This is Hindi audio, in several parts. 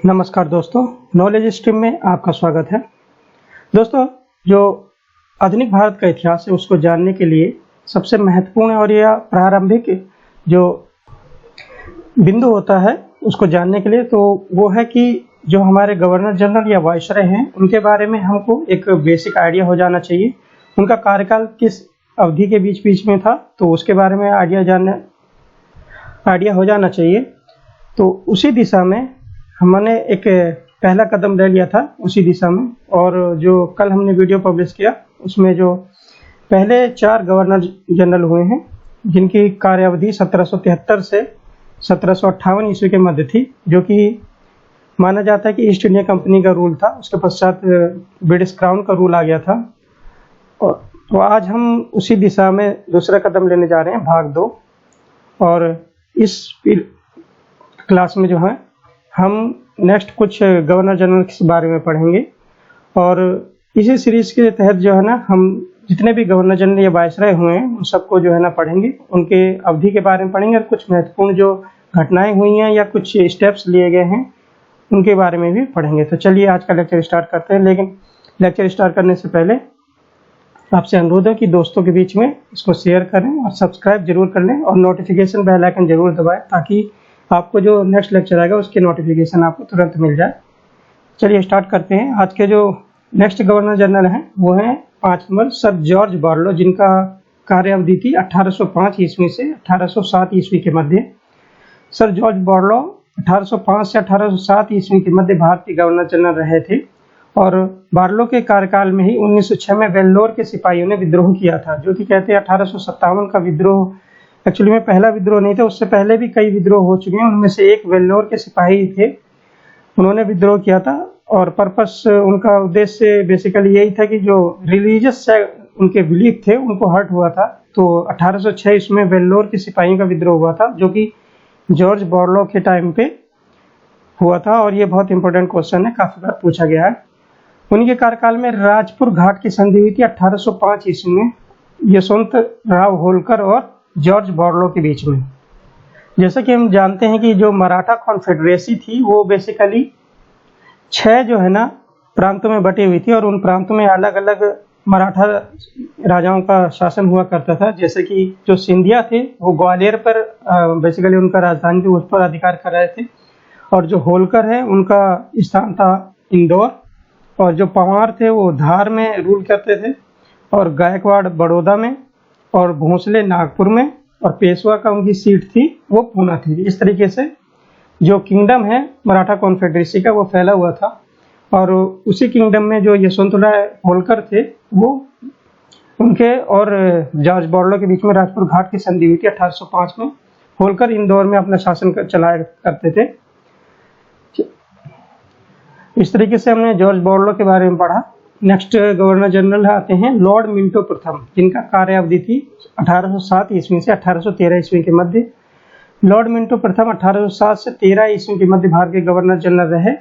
नमस्कार दोस्तों, नॉलेज स्ट्रीम में आपका स्वागत है। दोस्तों, जो आधुनिक भारत का इतिहास है उसको जानने के लिए सबसे महत्वपूर्ण और या प्रारंभिक जो बिंदु होता है उसको जानने के लिए तो वो है कि जो हमारे गवर्नर जनरल या वाइसरॉय हैं उनके बारे में हमको एक बेसिक आइडिया हो जाना चाहिए। उनका कार्यकाल किस अवधि के बीच में था तो उसके बारे में आइडिया हो जाना चाहिए। तो उसी दिशा में हमने एक पहला कदम ले लिया था उसी दिशा में, और जो कल हमने वीडियो पब्लिश किया उसमें जो पहले 4 गवर्नर जनरल हुए हैं जिनकी कार्यावधि 1773 से 1758 ईस्वी के मध्य थी, जो कि माना जाता है कि ईस्ट इंडिया कंपनी का रूल था। उसके पश्चात ब्रिटिश क्राउन का रूल आ गया था। और तो आज हम उसी दिशा में दूसरा कदम लेने जा रहे हैं, भाग 2। और इस क्लास में जो है हम नेक्स्ट कुछ गवर्नर जनरल के बारे में पढ़ेंगे, और इसी सीरीज के तहत जो है ना हम जितने भी गवर्नर जनरल या वाइसरॉय हुए हैं उन सबको जो है ना पढ़ेंगे, उनके अवधि के बारे में पढ़ेंगे और कुछ महत्वपूर्ण जो घटनाएं हुई हैं या कुछ स्टेप्स लिए गए हैं उनके बारे में भी पढ़ेंगे। तो चलिए आज का लेक्चर स्टार्ट करते हैं, लेकिन लेक्चर स्टार्ट करने से पहले आपसे अनुरोध है कि दोस्तों के बीच में इसको शेयर करें और सब्सक्राइब जरूर कर लें और नोटिफिकेशन बेल आइकन जरूर दबाएं ताकि आपको जो नेक्स्ट लेक्चर आएगा उसके नोटिफिकेशन आपको तुरंत मिल जाए। चलिए स्टार्ट करते हैं। आज के जो नेक्स्ट गवर्नर जनरल हैं वो हैं 5 नंबर सर जॉर्ज बार्लो, जिनका कार्यावधि थी 1805 ईस्वी से 1807 ईस्वी के मध्य। सर जॉर्ज बार्लो 1805 से 1807 ईस्वी के मध्य भारत के गवर्नर जनरल रहे थे, और बार्लो के कार्यकाल में ही 1906 में वेल्लोर के सिपाहियों ने विद्रोह किया था, जो कि कहते हैं 1857 का विद्रोह एक्चुअली में पहला विद्रोह नहीं था, उससे पहले भी कई विद्रोह हो चुके हैं। उनमें से एक वेल्लोर के सिपाही थे, उन्होंने विद्रोह किया था, और पर्पस उनका उद्देश्य बेसिकली यही था कि जो रिलीजियस उनके बिलीफ थे उनको हर्ट हुआ था। तो 1806 इसमें वेल्लोर के सिपाहियों का विद्रोह हुआ था, जो कि जॉर्ज बार्लो के टाइम पे हुआ था, और ये बहुत इंपॉर्टेंट क्वेश्चन है, काफी बार पूछा गया है। उनके कार्यकाल में राजपुर घाट की संधि हुई थी 1805 ईस्वी में यशवंत राव होलकर और जॉर्ज बार्लो के बीच में। जैसा कि हम जानते हैं कि जो मराठा कॉन्फेडरेसी थी वो बेसिकली 6 जो है ना प्रांतों में बटी हुई थी, और उन प्रांतों में अलग अलग मराठा राजाओं का शासन हुआ करता था। जैसे कि जो सिंधिया थे वो ग्वालियर पर बेसिकली उनका राजधानी थी, उस पर अधिकार कर रहे थे, और जो होलकर है उनका स्थान था इंदौर, और जो पंवार थे वो धार में रूल करते थे, और गायकवाड़ बड़ौदा में, और भोंसले नागपुर में, और पेशवा का उनकी सीट थी वो पूना थी। इस तरीके से जो किंगडम है मराठा कॉन्फेडरेसी का वो फैला हुआ था, और उसी किंगडम में जो यशवंतराव होलकर थे वो उनके और जॉर्ज बार्लो के बीच में राजपुर घाट की संधि हुई थी 1805 में। होलकर इंदौर में अपना शासन चलाया करते थे। इस तरीके से हमने जॉर्ज बार्लो के बारे में पढ़ा। नेक्स्ट गवर्नर जनरल आते हैं लॉर्ड मिंटो प्रथम, जिनका कार्यावधि थी 1807 ईस्वी से 1813 ईस्वी के मध्य। लॉर्ड मिंटो प्रथम 1807 से 13 ईस्वी के मध्य भारत के गवर्नर जनरल रहे,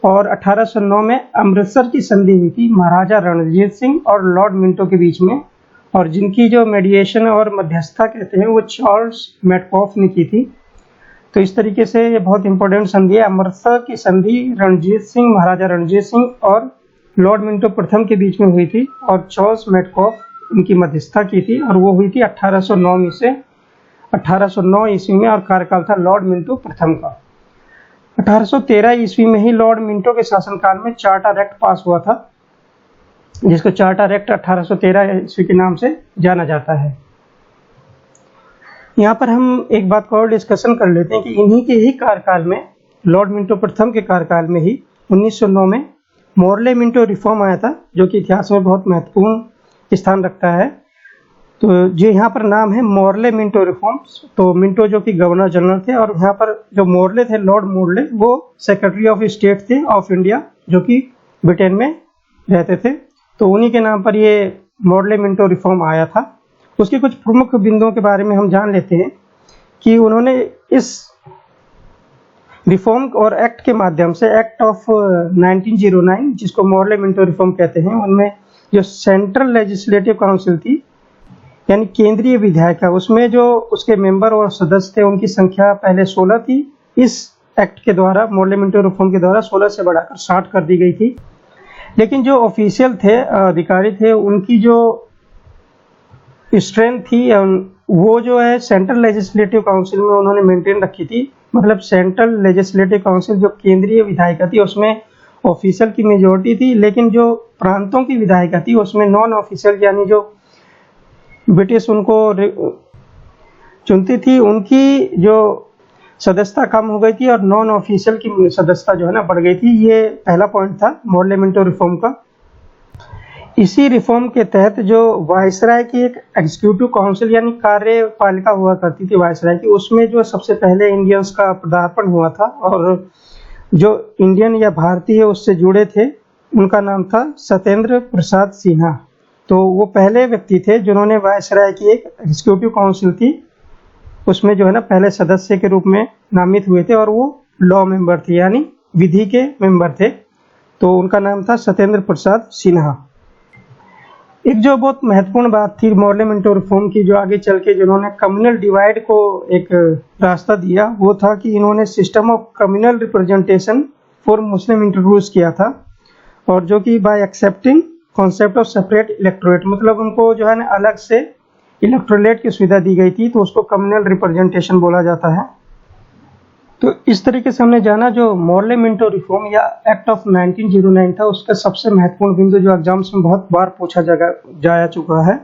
और 1809 में अमृतसर की संधि हुई थी महाराजा रणजीत सिंह और लॉर्ड मिंटो के बीच में, और जिनकी जो मेडिएशन और मध्यस्थता कहते हैं वो चार्ल्स मेटकॉफ ने की थी। तो इस तरीके से ये बहुत इंपॉर्टेंट संधि है। अमृतसर की संधि रणजीत सिंह, महाराजा रणजीत सिंह और लॉर्ड मिंटो प्रथम के बीच में हुई थी, और चार्ल्स मेटकॉफ उनकी मध्यस्थता की थी, और वो हुई थी 1809 में से 1809 ईस्वी में, और कार्यकाल था लॉर्ड मिंटो प्रथम का। 1813 ईस्वी में ही लॉर्ड मिंटो के शासनकाल में चार्टर एक्ट पास हुआ था, जिसको चार्टर एक्ट 1813 ईस्वी के नाम से जाना जाता है। यहाँ पर हम एक बात को और डिस्कशन कर लेते हैं कि इन्हीं के ही कार्यकाल में, लॉर्ड मिंटो प्रथम के कार्यकाल में ही 1909 में मोर्ले मिंटो रिफॉर्म आया था, जो कि इतिहास में बहुत महत्वपूर्ण स्थान रखता है। तो जो यहाँ पर नाम है मोर्ले मिंटो रिफॉर्म्स, तो मिंटो जो कि गवर्नर जनरल थे, और यहाँ पर जो मोर्ले थे, लॉर्ड मोर्ले, वो सेक्रेटरी ऑफ स्टेट थे ऑफ इंडिया, जो कि ब्रिटेन में रहते थे। तो उन्हीं के नाम पर ये मोर्ले मिंटो रिफॉर्म आया था। उसके कुछ प्रमुख बिंदुओं के बारे में हम जान लेते हैं कि उन्होंने इस रिफॉर्म और एक्ट के माध्यम से, एक्ट ऑफ 1909 जिसको मोर्ले मिंटो रिफॉर्म कहते हैं, उनमें जो सेंट्रल लेजिस्लेटिव काउंसिल थी यानी केंद्रीय विधायिका, उसमें जो उसके मेंबर और सदस्य थे उनकी संख्या पहले 16 थी। इस एक्ट के द्वारा, मॉडल मिंटो रिफॉर्म के द्वारा 16 से बढ़ाकर 60 कर दी गई थी। लेकिन जो ऑफिशियल थे, अधिकारी थे, उनकी जो स्ट्रेंथ थी वो जो है सेंट्रल लेजिस्लेटिव काउंसिल में उन्होंने मेंटेन रखी थी। मतलब सेंट्रल लेजिस्लेटिव काउंसिल जो केंद्रीय विधायिका थी उसमें ऑफिशियल की मेजोरिटी थी, लेकिन जो प्रांतों की विधायिका थी उसमें नॉन ऑफिशियल, यानी जो ब्रिटिश उनको चुनती थी, उनकी जो सदस्यता कम हो गई थी और नॉन ऑफिशियल की सदस्यता जो है ना बढ़ गई थी। ये पहला पॉइंट था मॉडल मिंटो रिफॉर्म का। इसी रिफॉर्म के तहत जो वायसराय की एक एग्जीक्यूटिव काउंसिल यानी कार्यपालिका हुआ करती थी वायसराय की, उसमें जो सबसे पहले इंडियंस का पदार्पण हुआ था और जो इंडियन या भारतीय उससे जुड़े थे उनका नाम था सत्येंद्र प्रसाद सिन्हा। तो वो पहले व्यक्ति थे जिन्होंने वायसराय की एक एग्जीक्यूटिव काउंसिल थी उसमें जो है ना पहले सदस्य के रूप में नामित हुए थे और वो लॉ मेंबर थे यानी विधि के मेंबर थे। तो उनका नाम था सत्येंद्र प्रसाद सिन्हा। एक जो बहुत महत्वपूर्ण बात थी मॉडल मिंटो रिफॉर्म की, जो आगे चल के जिन्होंने कम्युनल डिवाइड को एक रास्ता दिया, वो था कि इन्होंने system of communal representation for Muslim introduce किया था, और जो कि bye accepting concept of separate electorate, मतलब उनको जो है ना अलग से इलेक्टोरेट की सुविधा दी गई थी, तो उसको कम्युनल रिप्रेजेंटेशन बोला जाता है। तो इस तरीके से हमने जाना जो मॉडल मिंटो रिफॉर्म या एक्ट ऑफ 1909 था, उसका सबसे महत्वपूर्ण बिंदु जो एग्जाम्स में बहुत बार पूछा जा चुका है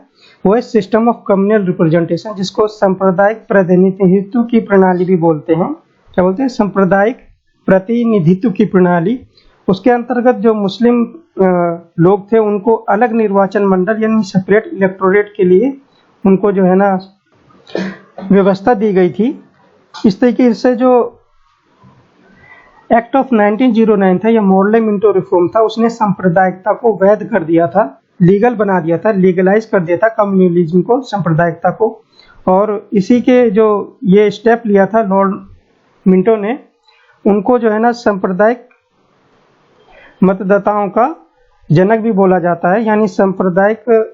वो है सिस्टम ऑफ कम्युनल रिप्रेजेंटेशन, जिसको सांप्रदायिक प्रतिनिधित्व की प्रणाली भी बोलते हैं। क्या बोलते हैं? सांप्रदायिक प्रतिनिधित्व की प्रणाली। उसके अंतर्गत जो मुस्लिम लोग थे उनको अलग निर्वाचन मंडल यानी सेपरेट इलेक्टोरेट के लिए उनको जो है ना व्यवस्था दी गई थी। इस तरीके से जो एक्ट ऑफ 1909 था या मॉडल मिंटो रिफॉर्म था, उसने सांप्रदायिकता को वैध कर दिया था, लीगल बना दिया था, लीगलाइज कर दिया था कम्युनलिज्म को, सांप्रदायिकता को। और इसी के जो ये स्टेप लिया था लॉर्ड मिंटो ने, उनको जो है ना सांप्रदायिक मतदाताओं का जनक भी बोला जाता है, यानी सांप्रदायिक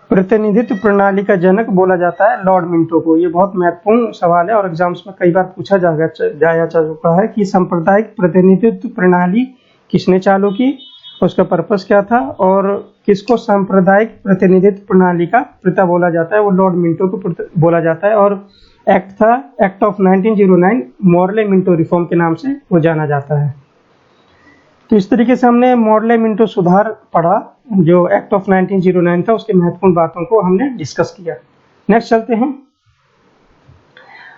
प्रतिनिधित्व प्रणाली का जनक बोला जाता है लॉर्ड मिंटो को। ये बहुत महत्वपूर्ण सवाल है और एग्जाम्स में कई बार पूछा जा चुका है कि सांप्रदायिक प्रतिनिधित्व प्रणाली किसने चालू की, उसका पर्पस क्या था, और किसको सांप्रदायिक प्रतिनिधित्व प्रणाली का पिता बोला जाता है, वो लॉर्ड मिंटो को बोला जाता है। और एक्ट था act of 1909, model Minto reform के नाम से वो जाना जाता है। तो इस तरीके से हमने मॉडल मिंटो सुधार पढ़ा, जो एक्ट ऑफ 1909 था, उसके महत्वपूर्ण बातों को हमने डिस्कस किया। नेक्स्ट चलते हैं।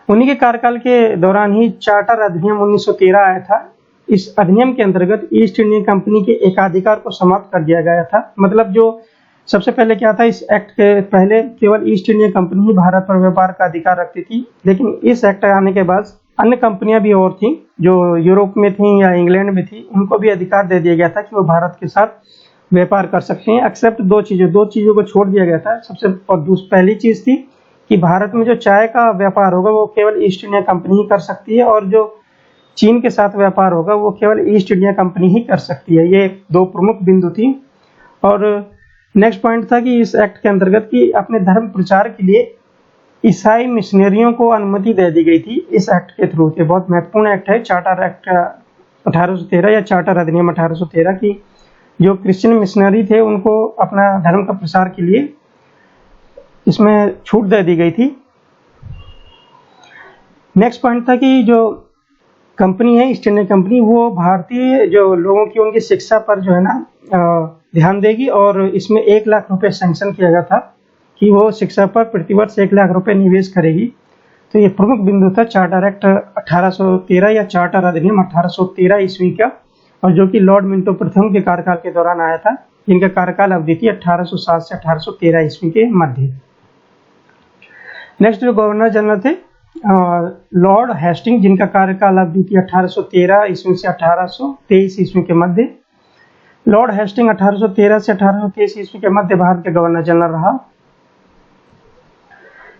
उन्हीं के कार्यकाल के दौरान ही चार्टर अधिनियम 1913 आया था। इस अधिनियम के अंतर्गत ईस्ट इंडिया कंपनी के एकाधिकार को समाप्त कर दिया गया था। मतलब जो सबसे पहले क्या था, इस एक्ट के पहले केवल ईस्ट इंडिया कंपनी ही भारत पर व्यापार का अधिकार रखती थी, लेकिन इस एक्ट आने के बाद अन्य कंपनियां भी और थीं जो यूरोप में थीं या इंग्लैंड में थी, उनको भी अधिकार दे दिया गया था कि वो भारत के साथ व्यापार कर सकते हैं, एक्सेप्ट दो चीज़ों को छोड़ दिया गया था। सबसे और पहली चीज़ थी कि भारत में जो चाय का व्यापार होगा वो केवल ईस्ट इंडिया कंपनी ही कर सकती है, और जो चीन के साथ व्यापार होगा वो केवल ईस्ट इंडिया कंपनी ही कर सकती है। ये दो प्रमुख बिंदु थी। और नेक्स्ट पॉइंट था कि इस एक्ट के अंतर्गत कि अपने धर्म प्रचार के लिए ईसाई मिशनरियों को अनुमति दे दी गई थी इस एक्ट के थ्रू। ये बहुत महत्वपूर्ण एक्ट है, चार्टर एक्ट 1813 या चार्टर अधिनियम 1813 की। जो क्रिश्चियन मिशनरी थे उनको अपना धर्म का प्रसार के लिए इसमें छूट दे दी गई थी। नेक्स्ट पॉइंट था कि जो कंपनी है ईस्ट इंडिया कंपनी, वो भारतीय जो लोगों की उनकी शिक्षा पर जो है ना ध्यान देगी, और इसमें 1 लाख रुपए सैंक्शन किया गया था कि वो शिक्षा पर प्रतिवर्ष 1 लाख रुपए निवेश करेगी। तो ये प्रमुख बिंदु था चार्टर एक्ट 1813 या चार्टर अधिनियम 1813 ईस्वी का, और जो कि लॉर्ड मिंटो प्रथम के कार्यकाल के दौरान आया था। इनका कार्यकाल अवधि थी 1807 से 1813 ईस्वी के मध्य। नेक्स्ट जो गवर्नर जनरल थे लॉर्ड हेस्टिंग, जिनका कार्यकाल अवधि थी 1813 ईस्वी से 1823 ईस्वी के मध्य। लॉर्ड हेस्टिंग 1813 से 1823 ईस्वी के मध्य भारत के गवर्नर जनरल रहा।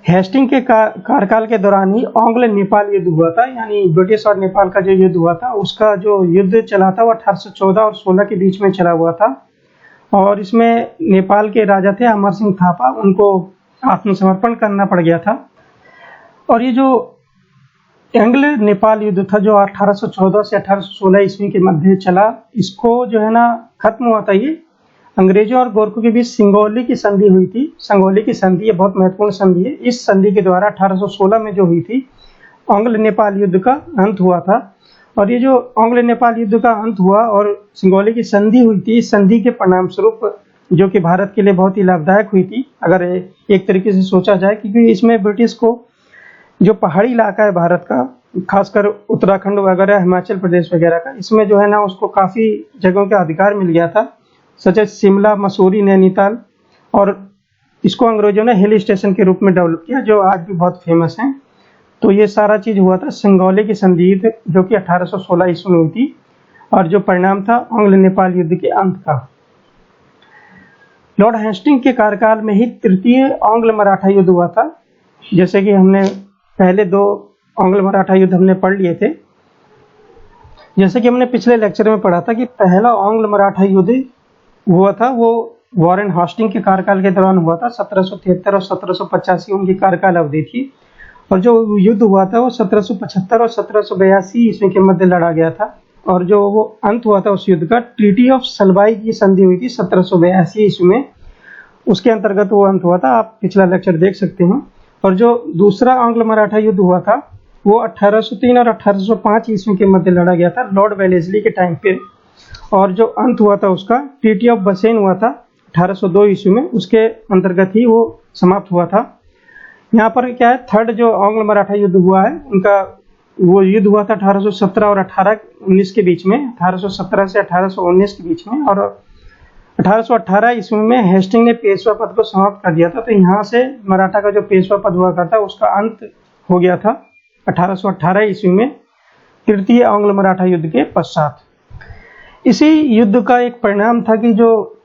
हेस्टिंग के कार्यकाल के दौरान ही आंग्ल नेपाल युद्ध हुआ था, यानी ब्रिटिश और नेपाल का जो युद्ध हुआ था, उसका जो युद्ध चला था वो 1814 और 16 के बीच में चला हुआ था। और इसमें नेपाल के राजा थे अमर सिंह थापा, उनको आत्मसमर्पण करना पड़ गया था। और ये जो एंग्ल नेपाल युद्ध था जो 1814 से 1816 ईस्वी के मध्य चला, इसको जो है ना खत्म हुआ था ये अंग्रेजों और गोरखों के बीच सिंगोली की संधि हुई थी। सिंगोली की संधि ये बहुत महत्वपूर्ण संधि है। इस संधि के द्वारा 1816 में जो हुई थी एंग्ल नेपाल युद्ध का अंत हुआ था। और ये जो एंग्ल नेपाल युद्ध का अंत हुआ और सिंगोली की संधि हुई थी, इस संधि के परिणाम स्वरूप जो कि भारत के लिए बहुत ही लाभदायक हुई थी अगर एक तरीके से सोचा जाए, क्योंकि इसमें ब्रिटिश को जो पहाड़ी इलाका है भारत का, खासकर उत्तराखंड वगैरह, हिमाचल प्रदेश वगैरह का, इसमें जो है ना उसको काफ़ी जगहों का अधिकार मिल गया था, सच शिमला, मसूरी, नैनीताल, और इसको अंग्रेजों ने हिल स्टेशन के रूप में डेवलप किया जो आज भी बहुत फेमस हैं। तो ये सारा चीज़ हुआ था सिंगोली की संधि जो कि 1816 ईस्वी में हुई थी और जो परिणाम था एंग्ल नेपाल युद्ध के अंत का। लॉर्ड हेस्टिंग के कार्यकाल में ही तृतीय एंग्ल मराठा युद्ध हुआ था। जैसे कि हमने पहले 2 एंग्ल मराठा युद्ध हमने पढ़ लिए थे। जैसे कि हमने पिछले लेक्चर में पढ़ा था कि पहला एंग्ल मराठा युद्ध हुआ था वो वॉरेन हेस्टिंग के कार्यकाल के दौरान हुआ था। 1773 और 1785 उनकी कार्यकाल अवधि थी। और जो युद्ध हुआ था वो 1775 और 1782 ईस्वी के मध्य लड़ा गया था। और जो वो अंत हुआ था उस युद्ध का, ट्रीटी ऑफ सलबाई की संधि हुई थी 1782 ईस्वी में, उसके अंतर्गत वो अंत हुआ था। आप पिछला लेक्चर देख सकते हैं। और जो दूसरा एंग्लो मराठा युद्ध हुआ था वो 1803 और 1805 ईस्वी के मध्य लड़ा गया था लॉर्ड वेलेस्ली के टाइम पे। और जो अंत हुआ था उसका, ट्रीटी ऑफ बसेन हुआ था 1802 ईस्वी में, उसके अंतर्गत ही वो समाप्त हुआ था। यहाँ पर क्या है, थर्ड जो एंग्लो मराठा युद्ध हुआ है उनका, वो युद्ध हुआ था 1817 और 1819 के बीच में, 1817 से 1819 के बीच में। और 1818 ईस्वी में हेस्टिंग ने पेशवा पद को समाप्त कर दिया था। तो यहाँ से मराठा का जो पेशवा पद हुआ करता उसका अंत हो गया था 1818 ईस्वी में, तृतीय एंग्लो मराठा युद्ध के पश्चात। इसी युद्ध का एक परिणाम था कि जो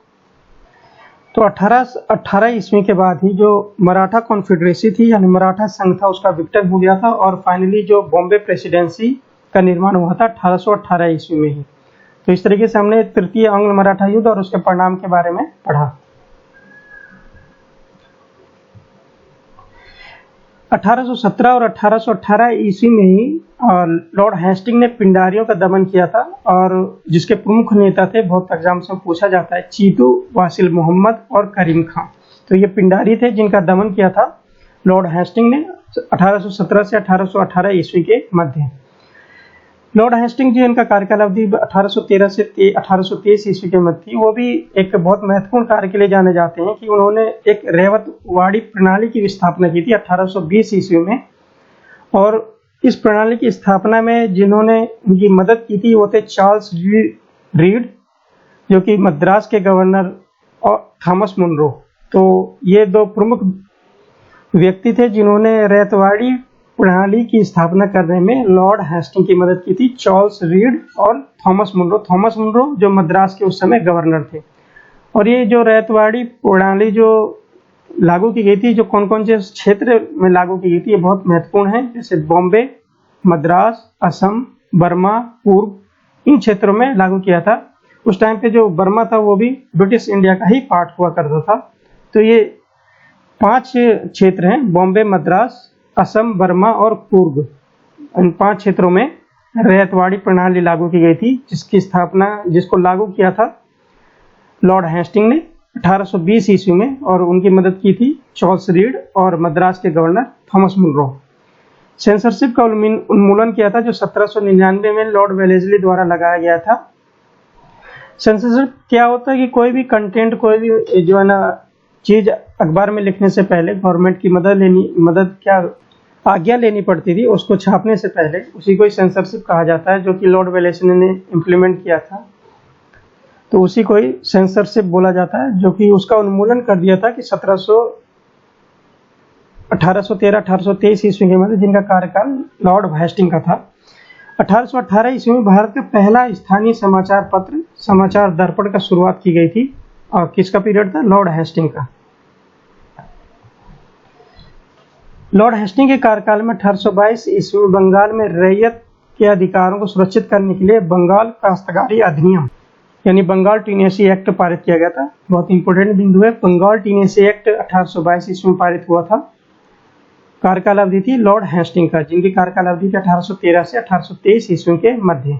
1818 ईस्वी के बाद ही जो मराठा कॉन्फेडरेसी थी यानी मराठा संघ था उसका विघटन हो गया था। और फाइनली जो बॉम्बे प्रेसिडेंसी का निर्माण हुआ था 1818 ईस्वी में ही। तो इस तरीके से हमने तृतीय एंग्लो मराठा युद्ध और उसके परिणाम के बारे में पढ़ा। 1817 और 1818 ईस्वी में ही लॉर्ड हेस्टिंग ने पिंडारियों का दमन किया था और जिसके प्रमुख नेता थे, बहुत एग्जाम से पूछा जाता है, चीतू, वासिल मोहम्मद और करीम खान। तो ये पिंडारी थे जिनका दमन किया था लॉर्ड हेस्टिंग ने 1817 से 1818 ईस्वी के मध्य। लॉर्ड हेस्टिंग जी, इनका कार्यकाल अवधि 1813 से 1823 ईस्वी के मध्य थी। वो भी एक बहुत महत्वपूर्ण कार्य के लिए जाने जाते हैं कि उन्होंने एक रेवतवाड़ी प्रणाली की स्थापना की थी 1820 ईस्वी में। और इस प्रणाली की स्थापना में जिन्होंने उनकी मदद की थी वो थे चार्ल्स रीड, जो कि मद्रास के गवर्नर, और थॉमस मुनरो। तो ये 2 प्रमुख व्यक्ति थे जिन्होंने रेवतवाड़ी प्रणाली की स्थापना करने में लॉर्ड हेस्टिंग की मदद की थी, चार्ल्स रीड और थॉमस मुनरो जो मद्रास के उस समय गवर्नर थे। और ये जो रेवतवाड़ी प्रणाली जो लागू की गई थी, जो कौन कौन से क्षेत्र में लागू की गई थी, ये बहुत महत्वपूर्ण है। जैसे बॉम्बे, मद्रास, असम, बर्मा, पूर्व, इन क्षेत्रों में लागू किया था। उस टाइम पे जो बर्मा था वो भी ब्रिटिश इंडिया का ही पार्ट हुआ करता था। तो ये 5 क्षेत्र हैं, बॉम्बे, मद्रास, असम, बर्मा और पूर्व। इन 5 क्षेत्रों में रेवतवाड़ी प्रणाली लागू की गई थी, जिसको लागू किया था लॉर्ड हेस्टिंग ने 1820 ईस्वी में। और उनकी मदद की थी चार्ल्स रीड और मद्रास के गवर्नर थॉमस मुनरो। सेंसरशिप का उन्मूलन किया था जो 1799 में लॉर्ड वेलेस्ली द्वारा लगाया गया था। सेंसरशिप क्या होता है कि कोई भी कंटेंट, कोई भी जो है ना चीज अखबार में लिखने से पहले गवर्नमेंट की आज्ञा लेनी पड़ती थी उसको छापने से पहले, उसी को ही सेंसरशिप कहा जाता है, जो कि लॉर्ड वेलेस्ली ने इम्प्लीमेंट किया था। तो उसी को ही सेंसरशिप बोला जाता है, जो कि उसका उन्मूलन कर दिया था कि 1813-1823 ईस्वी के मध्य, जिनका कार्यकाल लॉर्ड हेस्टिंग का था। 1818 ईस्वी में भारत का पहला स्थानीय समाचार पत्र समाचार दर्पण का शुरुआत की गई थी। और किसका पीरियड था? लॉर्ड हेस्टिंग का। लॉर्ड हेस्टिंग के कार्यकाल में 1822 ईस्वी में बंगाल में रैयत के अधिकारों को सुरक्षित करने के लिए बंगाल काश्तकारी अधिनियम यानी बंगाल टीनेसी एक्ट पारित किया गया था। बहुत इंपॉर्टेंट बिंदु है, बंगाल टीनेसी एक्ट 1822 ईस्वी में पारित हुआ था। कार्यकाल अवधि थी लॉर्ड हेस्टिंग का, जिनकी कार्यकाल अवधि थी 1813 से 1823 ईस्वी के मध्य।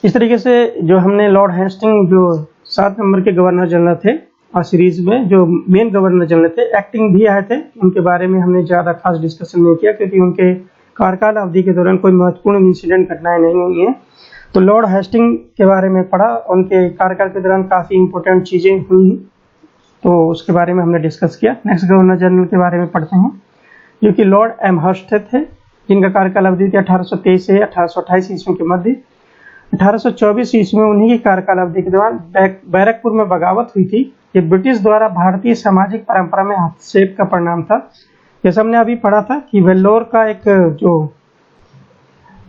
इस तरीके से जो हमने लॉर्ड हेस्टिंग जो 7 नंबर के गवर्नर जनरल थे, और सीरीज में जो मेन गवर्नर जनरल थे, एक्टिंग भी आए थे, उनके बारे में हमने ज़्यादा खास डिस्कशन नहीं किया क्योंकि उनके कार्यकाल अवधि के दौरान कोई महत्वपूर्ण इंसिडेंट घटनाएं नहीं हुई हैं। तो लॉर्ड हेस्टिंग के बारे में पढ़ा, उनके कार्यकाल के दौरान काफ़ी इंपॉर्टेंट चीज़ें हुई, तो उसके बारे में हमने डिस्कस किया। नेक्स्ट गवर्नर जनरल के बारे में पढ़ते हैं, जो कि लॉर्ड एमहर्स्ट थे, जिनका कार्यकाल अवधि थी 1823 से 1828 ईस्वी के मध्य। 1824 ईस्वी में उन्हीं की कार्यकाल अवधि के दौरान बैरकपुर में बगावत हुई थी। ये ब्रिटिश द्वारा भारतीय सामाजिक परंपरा में हस्तक्षेप का परिणाम था। जैसे हमने अभी पढ़ा था कि वेल्लोर का एक जो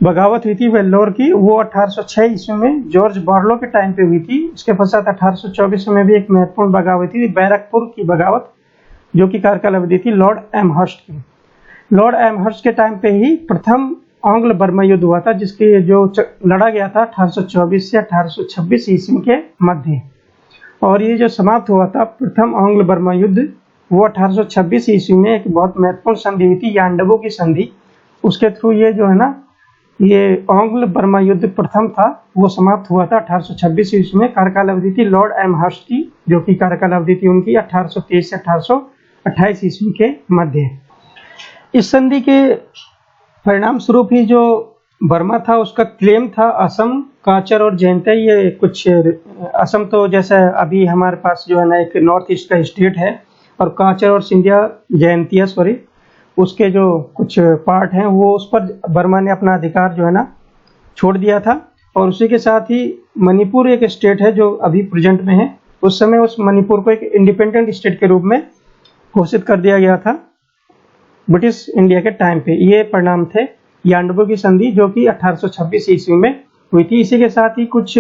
बगावत हुई थी वेल्लोर की, वो 1806 ईस्वी में जॉर्ज बार्लो के टाइम पे हुई थी। इसके पश्चात 1824 में भी एक महत्वपूर्ण बगावत थी, बैरकपुर की बगावत, जो कि कार्यकाल अवधि थी लॉर्ड एमहर्स्ट की। लॉर्ड एमहर्स्ट के टाइम पे ही प्रथम आंग्ल बर्मा युद्ध हुआ था, जिसके जो लड़ा गया था 1824 से 1826 ईस्वी के मध्य। और ये जो समाप्त हुआ था प्रथम आंग्ल बर्मा युद्ध, वो 1826 ईस्वी में एक बहुत महत्वपूर्ण संधि हुई थी, यांडबो की संधि। उसके थ्रू ये जो है ना, ये आंग्ल बर्मा युद्ध प्रथम था, वो समाप्त हुआ था 1826 ईस्वी में। कार्यकाल अवधि थी लॉर्ड एमहर्स्ट की, जो कि कार्यकाल अवधि थी उनकी 1823 से 1828 ईस्वी के मध्य। इस संधि के परिणाम स्वरूप ही जो बर्मा था उसका क्लेम था असम, काचर और जयंतिया। ये कुछ असम तो जैसे अभी हमारे पास जो है ना एक नॉर्थ ईस्ट का स्टेट है, और काचर और जयंतिया उसके जो कुछ पार्ट हैं वो उस पर बर्मा ने अपना अधिकार जो है ना छोड़ दिया था। और उसी के साथ ही मणिपुर एक स्टेट है जो अभी प्रेजेंट में है। उस समय उस मणिपुर को एक इंडिपेंडेंट स्टेट के रूप में घोषित कर दिया गया था ब्रिटिश इंडिया के टाइम पे। ये परिणाम थे यांडबो की संधि, जो कि 1826 ईस्वी में हुई थी। इसी के साथ ही कुछ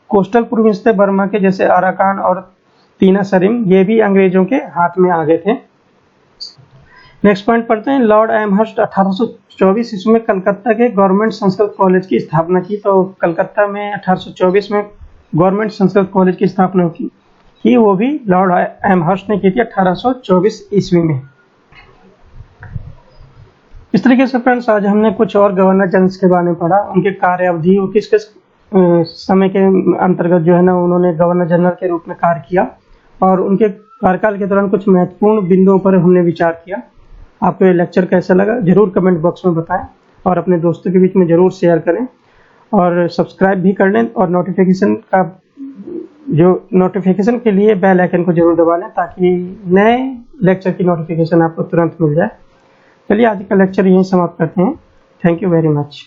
कोस्टल प्रोविंस थे बर्मा के, जैसे अराकान और तीना सरिम, ये भी अंग्रेजों के हाथ में आ गए थे। नेक्स्ट पॉइंट पढ़ते हैं। लॉर्ड एमहर्स्ट 1824 ईस्वी में कलकत्ता के गवर्नमेंट संस्कृत कॉलेज की स्थापना की। तो कलकत्ता में 1824 में गवर्नमेंट संस्कृत कॉलेज की स्थापना की, वो भी लॉर्ड एमहर्स्ट ने की थी 1824 ईस्वी में। इस तरीके से फ्रेंड्स आज हमने कुछ और गवर्नर जनरल्स के बारे में पढ़ा, उनके कार्य अवधि और किस किस समय के अंतर्गत जो है ना उन्होंने गवर्नर जनरल के रूप में कार्य किया, और उनके कार्यकाल के दौरान कुछ महत्वपूर्ण बिंदुओं पर हमने विचार किया। आपको ये लेक्चर कैसा लगा जरूर कमेंट बॉक्स में बताएं, और अपने दोस्तों के बीच में जरूर शेयर करें, और सब्सक्राइब भी कर लें, और नोटिफिकेशन के लिए बेल आइकन को जरूर दबा लें, ताकि नए लेक्चर की नोटिफिकेशन आपको तुरंत मिल जाए। चलिए आज का लेक्चर यहीं समाप्त करते हैं। Thank you very much.